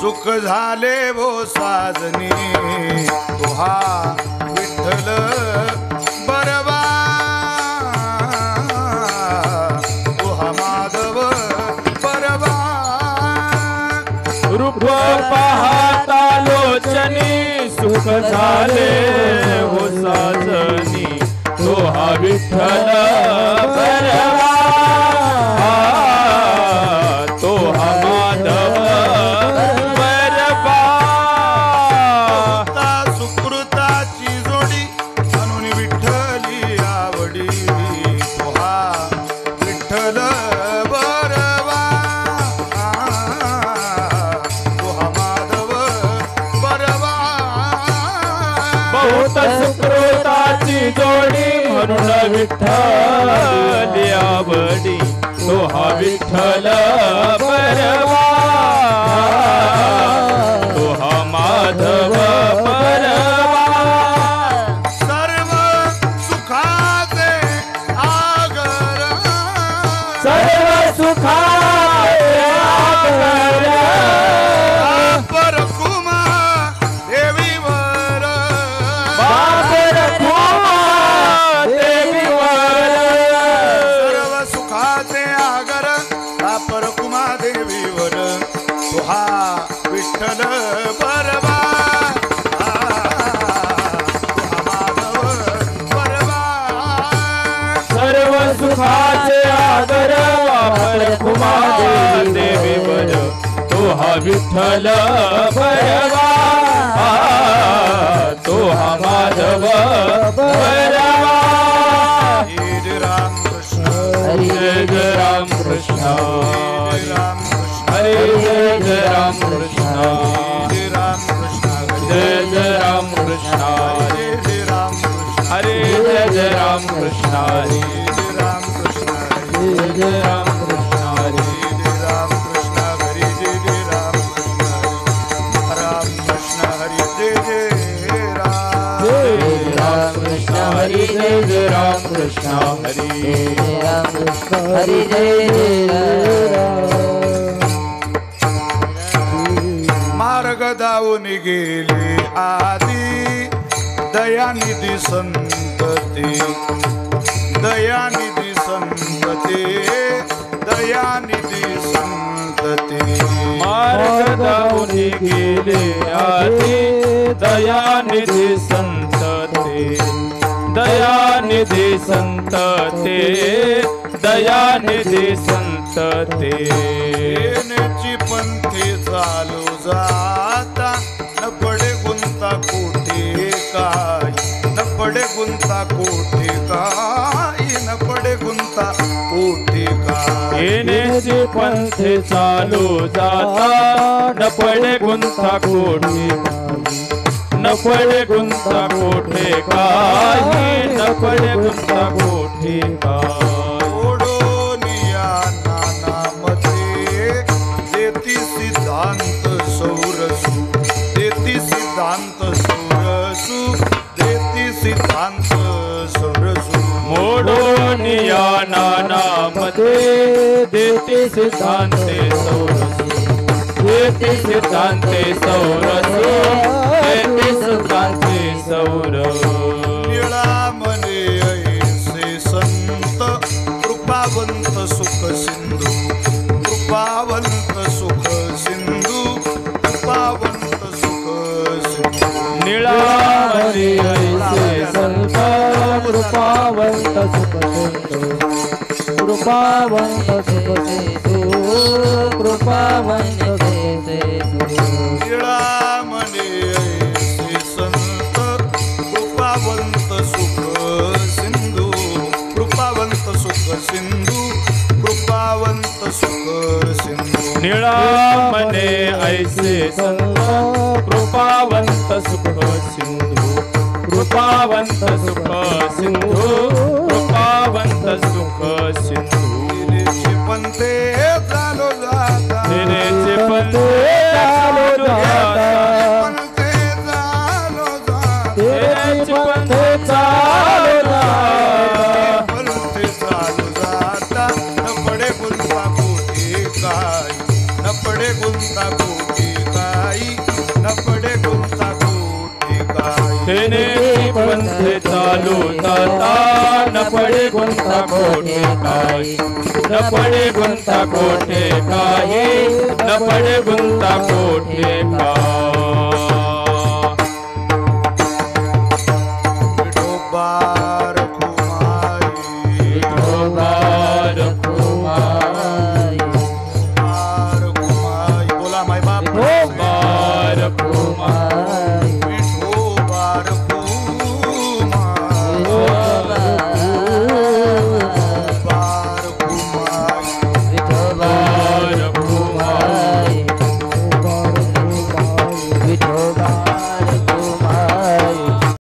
सुख झाले वो साजनी तुहा विठ्ठल बरवा तुहा माधव बरवा रूप पाहता लोचनी सुख झाले वो साजनी तुहा विठ्ठल बरवा तुहा माधव सुकृताची जोडी म्हणून विठ्ठल आवडी तोहा विठ्ठल बरवा तोहा माधव बरवा सर्व सुखाचे आगर सर्व सुखाचे आगर परकुमा देवीवर सर्व सुखाचे आगर परकुमा देवीवर तुहा विठ्ठल बरवा सर्व सुखाचे आदर परकुमा देवीवर तुहा विठ्ठल बरवा तुहा माधव बरवा हरे राम कृष्ण हरे जय राम कृष्ण जय जय राम कृष्ण हरे जय राम कृष्ण हरे राम कृष्ण जय जय राम कृष्ण हरे राम कृष्ण हरे जय राम कृष्ण हरे जय राम कृष्ण हरे जय जय राम कृष्ण हरे राम कृष्ण हरे जय राम मार्ग दावून गेले आदी दयानिधी संतते दयानिधी संतते दयानिधी संतते मार्ग दावून गेले आदी दयानिधी संतते दयानिधी संतते दयानिधी संतते येण्याची पंथी चालू जाता न पडे गुंता कोठे काय न पडे गुंता कोठे काय न पडे गुंता कोठे काय येण्याची पंथे चालू जाता न पडे गुंता कोठे न पडे गुंता कोठे काही न पडे गुंता कोठे काय ओढोनिया नानामध्ये देती सिद्धांत सौरसू देती सिद्धांत सौरसू देती सिद्धांत सौरसू मोडोनिया नानामध्ये देते सिद्धांते सौरसू देते सिद्धांते सौरसू देते सिद्धांते सौरसू निळा मने ऐसे संत कृपावंत सुख सिंधू कृपावंत सुख सिंधू कृपावंत सुख सिंधू निळा मने ऐसे संत कृपावंत सुख सिंधू कृपावंत सुख सिंधू कृपावंत सुख सिंधू निळा मने ऐसे संत कृपावंत सुख सिंधू कृपावंत सुख सिंधू कृपावंत सुख सिंधू निळा मने ऐसे संत कृपावंत सुख सिंधू कृपावंत सुख सिंधू कृपावंत सुख सिंधू तेरेचे पंथे चालो जाता तेरेचे पंथे चालो जाता पंथे चालो जाता तेरेचे पंथे चालो जाता पंथे चालो जाता न पडे गुंता कोटी काही न पडे गुंता कोटी काही न पडे गुंता कोटी काही तेने पंथे चालू जाता न पडे गुंता कोठे काही न पडे गुंता कोठे काही न पडे गुंता कोठे विठोबार कुमारी विठोबार बार कुमारी बोला माय बाप विठोबार कुमार